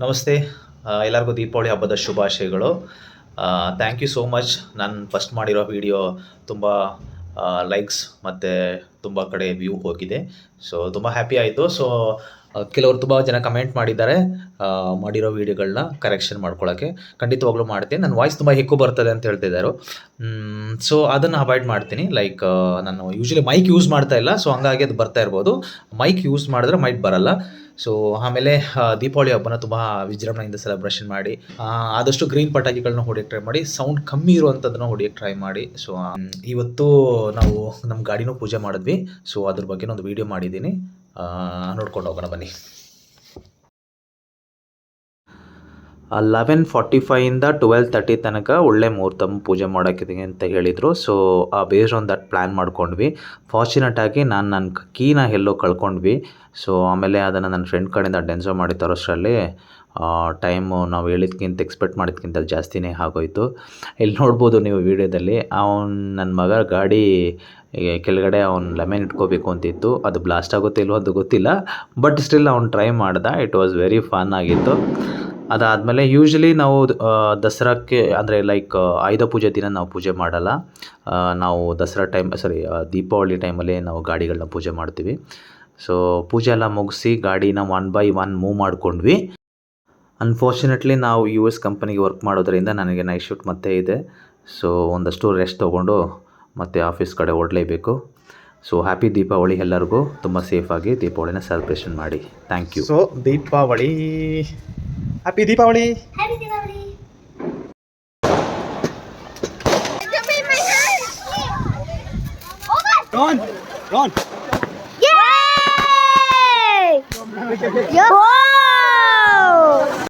ನಮಸ್ತೆ, ಎಲ್ಲರಿಗೂ ದೀಪಾವಳಿ ಹಬ್ಬದ ಶುಭಾಶಯಗಳು. Thank you so much. ನಾನು ಫಸ್ಟ್ ಮಾಡಿರೋ ವಿಡಿಯೋ ತುಂಬ ಲೈಕ್ಸ್ ಮತ್ತು ತುಂಬ ಕಡೆ ವ್ಯೂ ಹೋಗಿದೆ. ಸೊ ತುಂಬ ಹ್ಯಾಪಿ ಆಯಿತು. ಸೊ ಕೆಲವರು ತುಂಬ ಜನ ಕಮೆಂಟ್ ಮಾಡಿದ್ದಾರೆ ಮಾಡಿರೋ ವೀಡಿಯೋಗಳನ್ನ ಕರೆಕ್ಷನ್ ಮಾಡ್ಕೊಳ್ಳೋಕ್ಕೆ. ಖಂಡಿತವಾಗ್ಲೂ ಮಾಡ್ತೀನಿ. ನನ್ನ ವಾಯ್ಸ್ ತುಂಬ ಹೆಚ್ಚು ಬರ್ತದೆ ಅಂತ ಹೇಳ್ತಿದ್ದಾರೆ. ಸೊ ಅದನ್ನು ಅವಾಯ್ಡ್ ಮಾಡ್ತೀನಿ. ಲೈಕ್ ನಾನು ಯೂಶ್ವಲಿ ಮೈಕ್ ಯೂಸ್ ಮಾಡ್ತಾ ಇಲ್ಲ, ಸೊ ಹಂಗಾಗಿ ಅದು ಬರ್ತಾ ಇರ್ಬೋದು. ಮೈಕ್ ಯೂಸ್ ಮಾಡಿದ್ರೆ ಮೈಕ್ ಬರಲ್ಲ. ಸೊ ಆಮೇಲೆ ದೀಪಾವಳಿ ಹಬ್ಬನ ತುಂಬ ವಿಜೃಂಭಣೆಯಿಂದ ಸೆಲೆಬ್ರೇಷನ್ ಮಾಡಿ, ಆದಷ್ಟು ಗ್ರೀನ್ ಪಟಾಕಿಗಳನ್ನ ಹೊಡಿಯೋಕ್ಕೆ ಟ್ರೈ ಮಾಡಿ, ಸೌಂಡ್ ಕಮ್ಮಿ ಇರುವಂಥದ್ದನ್ನ ಹೊಡಿಯೋಕ್ಕೆ ಟ್ರೈ ಮಾಡಿ. ಸೊ ಇವತ್ತು ನಾವು ನಮ್ಮ ಗಾಡಿನೂ ಪೂಜೆ ಮಾಡಿದ್ವಿ. ಸೊ ಅದ್ರ ಬಗ್ಗೆ ಒಂದು ವೀಡಿಯೋ ಮಾಡಿದ್ದೀನಿ, ನೋಡ್ಕೊಂಡು ಹೋಗೋಣ ಬನ್ನಿ. 11:45 12:30 ತನಕ ಒಳ್ಳೆ ಮುಹೂರ್ತ ಪೂಜೆ ಮಾಡೋಕ್ಕಿದೆ ಅಂತ ಹೇಳಿದರು. So based on that plan ಮಾಡ್ಕೊಂಡ್ವಿ. ಫಾರ್ಚುನೇಟಾಗಿ ನಾನು ನನ್ನ ಕೀನ ಎಲ್ಲೋ ಕಳ್ಕೊಂಡ್ವಿ. ಸೊ ಆಮೇಲೆ ಅದನ್ನು ನನ್ನ ಫ್ರೆಂಡ್ ಕಡೆಯಿಂದ ಡೆನ್ಸೋ ಮಾಡಿ ತರೋಷ್ಟರಲ್ಲಿ ಟೈಮು ನಾವು ಹೇಳಿದ್ಕಿಂತ ಎಕ್ಸ್ಪೆಕ್ಟ್ ಮಾಡಿದ್ಕಿಂತ ಜಾಸ್ತಿನೇ ಆಗೋಯಿತು. ಇಲ್ಲಿ ನೋಡ್ಬೋದು ನೀವು ವೀಡಿಯೋದಲ್ಲಿ, ನನ್ನ ಮಗ ಗಾಡಿ ಕೆಳಗಡೆ ಅವ್ನು ಲೆಮನ್ ಇಟ್ಕೋಬೇಕು ಅಂತಿತ್ತು. ಅದು ಬ್ಲಾಸ್ಟ್ ಆಗುತ್ತೆ ಇಲ್ವೋ ಅದು ಗೊತ್ತಿಲ್ಲ, ಬಟ್ ಸ್ಟಿಲ್ ಅವ್ನು ಟ್ರೈ ಮಾಡ್ದ. ಇಟ್ ವಾಸ್ ವೆರಿ ಫನ್ ಆಗಿತ್ತು. ಅದಾದಮೇಲೆ ಯೂಶ್ವಲಿ ನಾವು ದಸರಾಕ್ಕೆ ಅಂದರೆ ಲೈಕ್ ಆಯುಧ ಪೂಜೆ ದಿನ ನಾವು ಪೂಜೆ ಮಾಡಲ್ಲ. ನಾವು ದಸರಾ ದೀಪಾವಳಿ ಟೈಮಲ್ಲಿ ನಾವು ಗಾಡಿಗಳನ್ನ ಪೂಜೆ ಮಾಡ್ತೀವಿ. ಸೊ ಪೂಜೆ ಎಲ್ಲ ಮುಗಿಸಿ ಗಾಡಿನ 1 by 1 ಮೂವ್ ಮಾಡ್ಕೊಂಡ್ವಿ. ಅನ್ಫಾರ್ಚುನೇಟ್ಲಿ ನಾವು US ಕಂಪನಿಗೆ ವರ್ಕ್ ಮಾಡೋದ್ರಿಂದ ನನಗೆ ನೈಟ್ ಶಿಫ್ಟ್ ಮತ್ತೆ ಇದೆ. ಸೊ ಒಂದಷ್ಟು ರೆಸ್ಟ್ ತೊಗೊಂಡು ಮತ್ತೆ ಆಫೀಸ್ ಕಡೆ ಓಡಲೇಬೇಕು. ಸೊ ಹ್ಯಾಪಿ ದೀಪಾವಳಿ ಎಲ್ಲರಿಗೂ. ತುಂಬ ಸೇಫಾಗಿ ದೀಪಾವಳಿನ ಸೆಲೆಬ್ರೇಷನ್ ಮಾಡಿ. Thank you. So Deepavali, happy Deepavali. Yay!